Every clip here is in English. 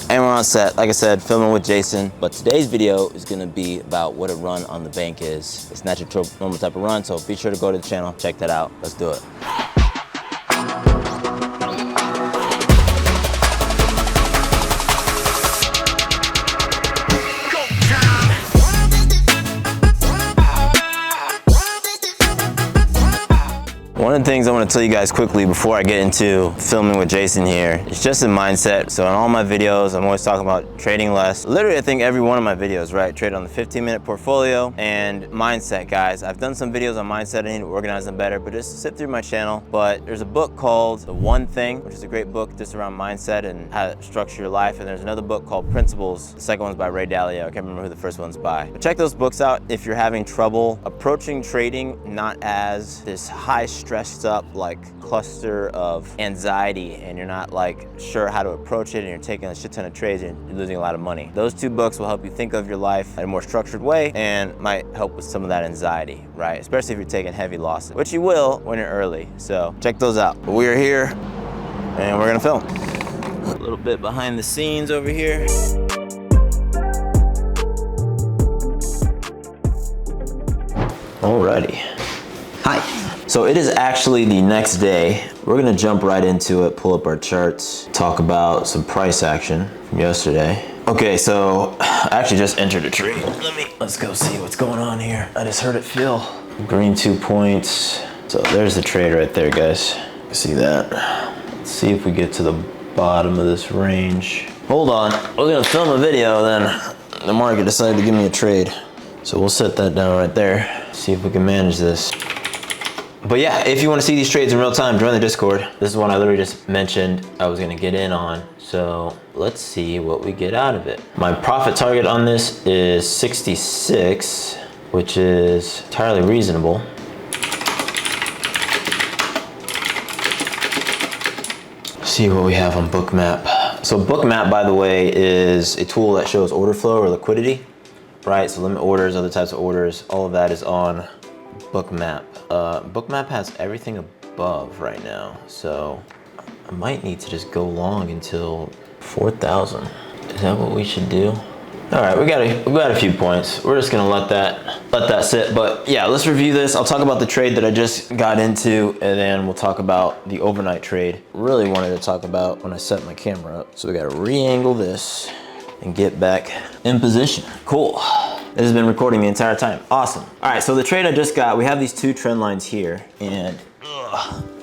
And we're on set, like I said, filming with Jason. But today's video is gonna be about what a run on the bank is. It's not your normal type of run, so be sure to go to the channel, check that out. Let's do it. One of the things I want to tell you guys quickly before I get into filming with Jason here, it's just a mindset. So in all my videos, I'm always talking about trading less. Literally, I think every one of my videos, right? Trade on the 15-minute portfolio and mindset, guys. I've done some videos on mindset. I need to organize them better, but just sit through my channel. But there's a book called The One Thing, which is a great book just around mindset and how to structure your life. And there's another book called Principles. The second one's by Ray Dalio. I can't remember who the first one's by. But check those books out if you're having trouble approaching trading not as this high stressed up like cluster of anxiety and you're not like sure how to approach it and you're taking a shit ton of trades and you're losing a lot of money. Those two books will help you think of your life in a more structured way and might help with some of that anxiety, right? Especially if you're taking heavy losses, which you will when you're early. So check those out. But we are here and we're gonna film. A little bit behind the scenes over here. Alrighty. Hi. So it is actually the next day. We're gonna jump right into it, pull up our charts, talk about some price action from yesterday. Okay, so I actually just entered a trade. Let's go see what's going on here. I just heard it fill. Green 2 points. So there's the trade right there, guys. See that? Let's see if we get to the bottom of this range. Hold on, we're gonna film a video, then the market decided to give me a trade. So we'll set that down right there. See if we can manage this. But yeah, if you want to see these trades in real time, join the Discord. This is one I literally just mentioned I was going to get in on. So let's see what we get out of it. My profit target on this is 66, which is entirely reasonable. See what we have on Bookmap. So Bookmap, by the way, is a tool that shows order flow or liquidity, right? So limit orders, other types of orders, all of that is on Bookmap. Bookmap has everything above right now, so I might need to just go long until 4,000. Is that what we should do? All right, we got a few points. We're just gonna let that sit. But yeah, let's review this. I'll talk about the trade that I just got into, and then we'll talk about the overnight trade. Really wanted to talk about when I set my camera up. So we gotta re-angle this and get back in position. Cool. This has been recording the entire time. Awesome. All right, so the trade I just got, we have these two trend lines here, and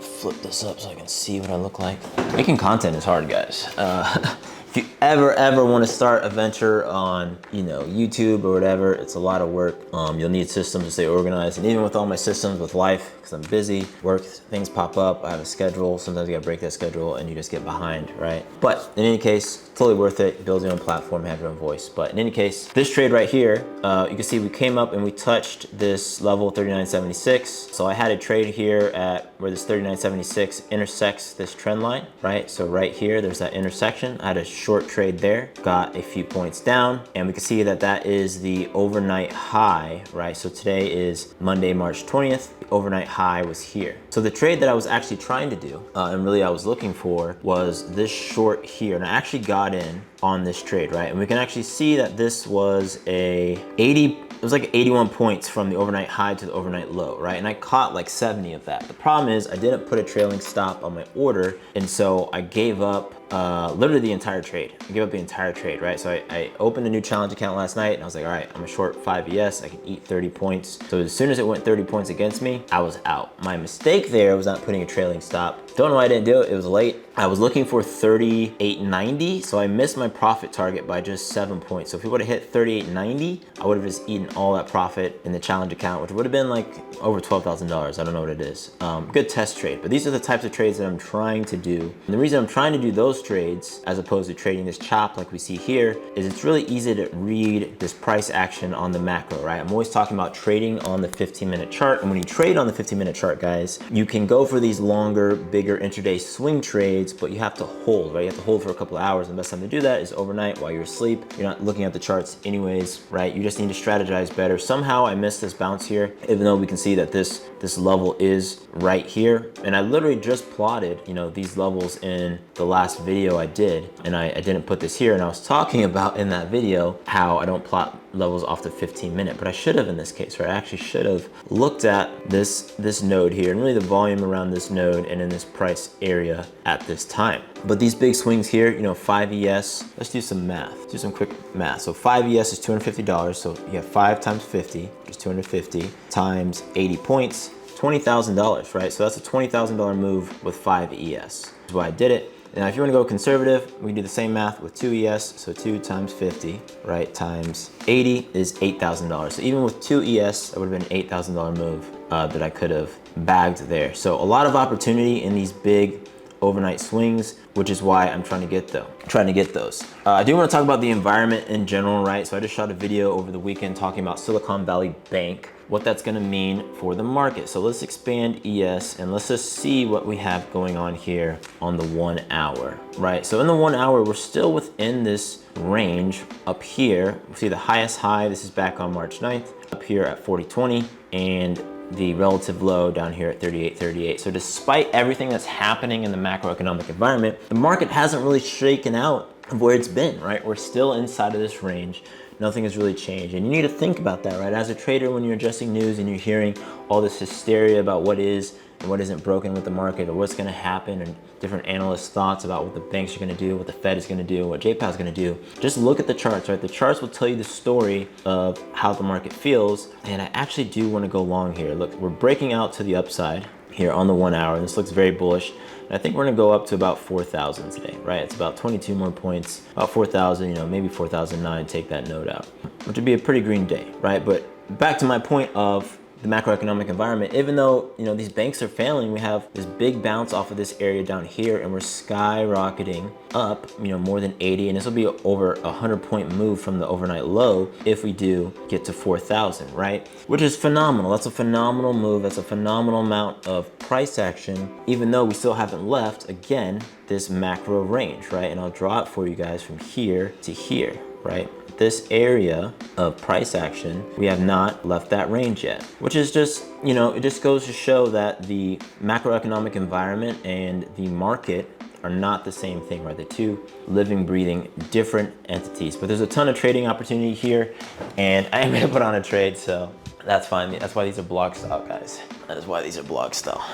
flip this up so I can see what I look like. Making content is hard, guys. If you ever want to start a venture on, YouTube or whatever, it's a lot of work. You'll need systems to stay organized, and even with all my systems with life, because I'm busy, work, things pop up, I have a schedule, sometimes you gotta break that schedule and you just get behind, right? But in any case, totally worth it. Build your own platform, have your own voice. But in any case, this trade right here, you can see we came up and we touched this level 39.76. So I had a trade here at where this 39.76 intersects this trend line, right? So right here, there's that intersection. I had a short trade there, got a few points down, and we can see that that is the overnight high, right? So today is Monday, March 20th. The overnight high was here. So the trade that I was actually trying to do, and really I was looking for, was this short here. And I actually got in on this trade, right? And we can actually see that this was it was like 81 points from the overnight high to the overnight low, right? And I caught like 70 of that. The problem is I didn't put a trailing stop on my order, and so I gave up literally the entire trade. I gave up the entire trade, right? So I opened a new challenge account last night and I was like, all right, I'm a short 5 ES, I can eat 30 points. So as soon as it went 30 points against me, I was out. My mistake there was not putting a trailing stop. Don't know why I didn't do it, it was late. I was looking for 38.90, so I missed my profit target by just 7 points. So if we would have hit 38.90, I would have just eaten all that profit in the challenge account, which would have been like over $12,000. I don't know what it is. Good test trade, but these are the types of trades that I'm trying to do. And the reason I'm trying to do those trades as opposed to trading this chop like we see here is it's really easy to read this price action on the macro, right? I'm always talking about trading on the 15-minute chart. And when you trade on the 15-minute chart, guys, you can go for these longer, big bigger intraday swing trades, but you have to hold, right? You have to hold for a couple of hours. And the best time to do that is overnight while you're asleep. You're not looking at the charts anyways, right? You just need to strategize better. Somehow I missed this bounce here, even though we can see that this level is right here. And I literally just plotted, you know, these levels in the last video I did, and I didn't put this here. And I was talking about in that video how I don't plot levels off the 15-minute, but I should have in this case, right? I actually should have looked at this node here and really the volume around this node and in this price area at this time. But these big swings here, you know, 5 ES, let's do some math. Let's do some quick math. So 5 ES is $250. So you have 5 times 50, which is 250, times 80 points, $20,000, right? So that's a $20,000 move with 5 ES. That's why I did it. Now, if you want to go conservative, we can do the same math with 2 ES. So 2 times 50, right, times 80 is $8,000. So even with 2 ES, that would have been an $8,000 move that I could have bagged there. So a lot of opportunity in these big overnight swings, which is why I'm trying to get those. I do want to talk about the environment in general, right? So I just shot a video over the weekend talking about Silicon Valley Bank, what that's going to mean for the market. So let's expand ES and let's just see what we have going on here on the 1 hour, right? So in the 1 hour, we're still within this range up here. We see the highest high, this is back on March 9th, up here at 40.20, and the relative low down here at 38.38. So despite everything that's happening in the macroeconomic environment, the market hasn't really shaken out of where it's been, right? We're still inside of this range. Nothing has really changed. And you need to think about that, right? As a trader, when you're adjusting news and you're hearing all this hysteria about what is and what isn't broken with the market or what's gonna happen and different analysts' thoughts about what the banks are gonna do, what the Fed is gonna do, what 𝐥𝐻 is gonna do, just look at the charts, right? The charts will tell you the story of how the market feels. And I actually do wanna go long here. Look, we're breaking out to the upside here on the 1 hour. And this looks very bullish. And I think we're gonna go up to about 4,000 today, right? It's about 22 more points, about 4,000, you know, maybe 4,009, take that node out, which would be a pretty green day, right? But back to my point of the macroeconomic environment, even though, you know, these banks are failing, we have this big bounce off of this area down here and we're skyrocketing up, you know, more than 80. And this will be over a 100-point move from the overnight low if we do get to 4,000, right? Which is phenomenal. That's a phenomenal move. That's a phenomenal amount of price action, even though we still haven't left, again, this macro range, right? And I'll draw it for you guys from here to here, right? This area of price action, we have not left that range yet, which is just, you know, it just goes to show that the macroeconomic environment and the market are not the same thing, right? They're two living, breathing, different entities. But there's a ton of trading opportunity here, and I am gonna put on a trade, so that's fine. That's why these are block style, guys. That is why these are block style.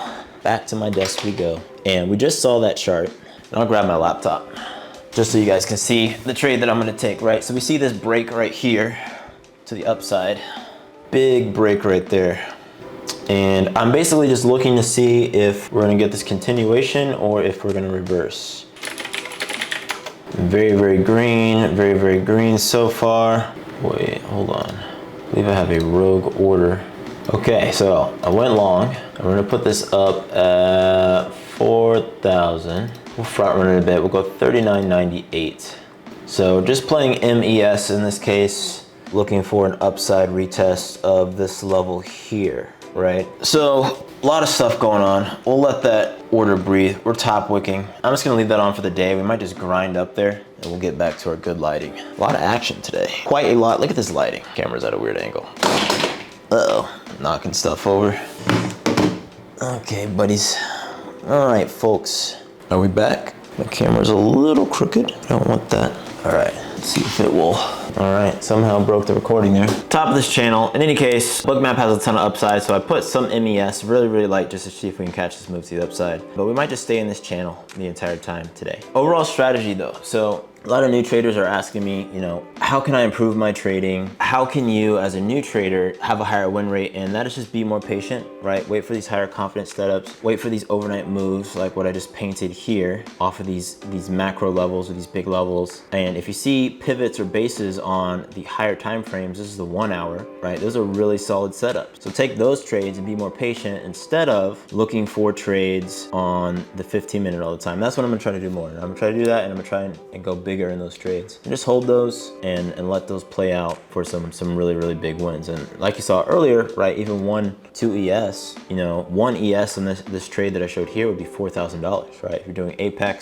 Back to my desk we go. And we just saw that chart, and I'll grab my laptop just so you guys can see the trade that I'm gonna take, right? So we see this break right here to the upside. Big break right there. And I'm basically just looking to see if we're gonna get this continuation or if we're gonna reverse. Very, very green so far. Wait, hold on. I believe I have a rogue order. Okay, so I went long. We're gonna put this up at 4,000. We'll front run it a bit. We'll go 39.98. So just playing MES in this case, looking for an upside retest of this level here, right? So a lot of stuff going on. We'll let that order breathe. We're top wicking. I'm just gonna leave that on for the day. We might just grind up there and we'll get back to our good lighting. A lot of action today. Quite a lot. Look at this lighting. Camera's at a weird angle. Uh-oh, knocking stuff over. Okay, buddies. All right, folks. Are we back? My camera's a little crooked. I don't want that. All right, let's see if it will. All right, somehow broke the recording there. Top of this channel. In any case, Bookmap has a ton of upside, so I put some MES, really light, just to see if we can catch this move to the upside. But we might just stay in this channel the entire time today. Overall strategy though. So a lot of new traders are asking me, you know, how can I improve my trading? How can you, as a new trader, have a higher win rate? And that is just be more patient, right? Wait for these higher confidence setups. Wait for these overnight moves, like what I just painted here, off of these macro levels or these big levels. And if you see pivots or bases on the higher time frames, this is the 1 hour, right? Those are really solid setups. So take those trades and be more patient instead of looking for trades on the 15-minute all the time. That's what I'm gonna try to do more. I'm gonna try to do that, and I'm gonna try and go bigger in those trades. And just hold those and let those play out for some really, really big wins. And like you saw earlier, right, even 2 ES, you know, 1 ES in this trade that I showed here would be $4,000, right? If you're doing Apex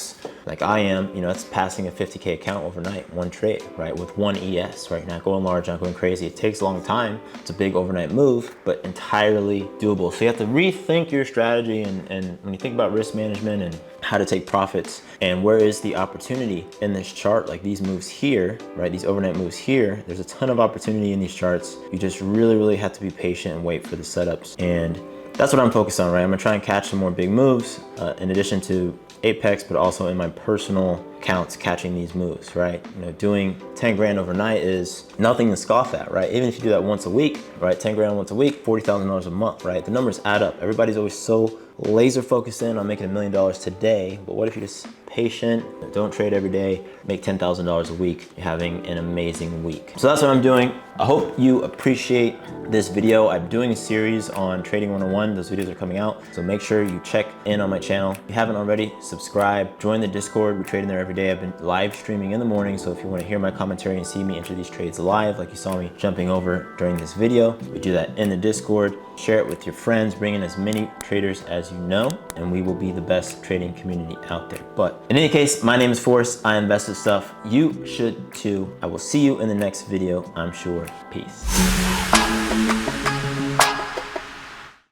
like I am, you know, that's passing a 50K account overnight, one trade, right? With 1 ES, right? Not going large, not going crazy. It takes a long time. It's a big overnight move, but entirely doable. So you have to rethink your strategy and when you think about risk management and how to take profits and where is the opportunity in this chart, like these moves here, right? These overnight moves here, there's a ton of opportunity in these charts. You just really have to be patient and wait for the setups. And that's what I'm focused on, right? I'm gonna try and catch some more big moves in addition to Apex, but also in my personal accounts catching these moves, right? You know, doing 10 grand overnight is nothing to scoff at, right? Even if you do that once a week, right? 10 grand once a week, $40,000 a month, right? The numbers add up. Everybody's always so laser focused in on making $1 million today, but what if you're just patient, don't trade every day, make $10,000 a week, you're having an amazing week. So that's what I'm doing. I hope you appreciate this video. I'm doing a series on Trading 101. Those videos are coming out, so make sure you check in on my channel. If you haven't already, subscribe, join the Discord. We're trading there every day. I've been live streaming in the morning, so if you want to hear my commentary and see me enter these trades live, like you saw me jumping over during this video, we do that in the Discord. Share it with your friends, bring in as many traders as you know, and we will be the best trading community out there. But in any case, my name is Forrest. I invest in stuff. You should too. I will see you in the next video, I'm sure. Peace.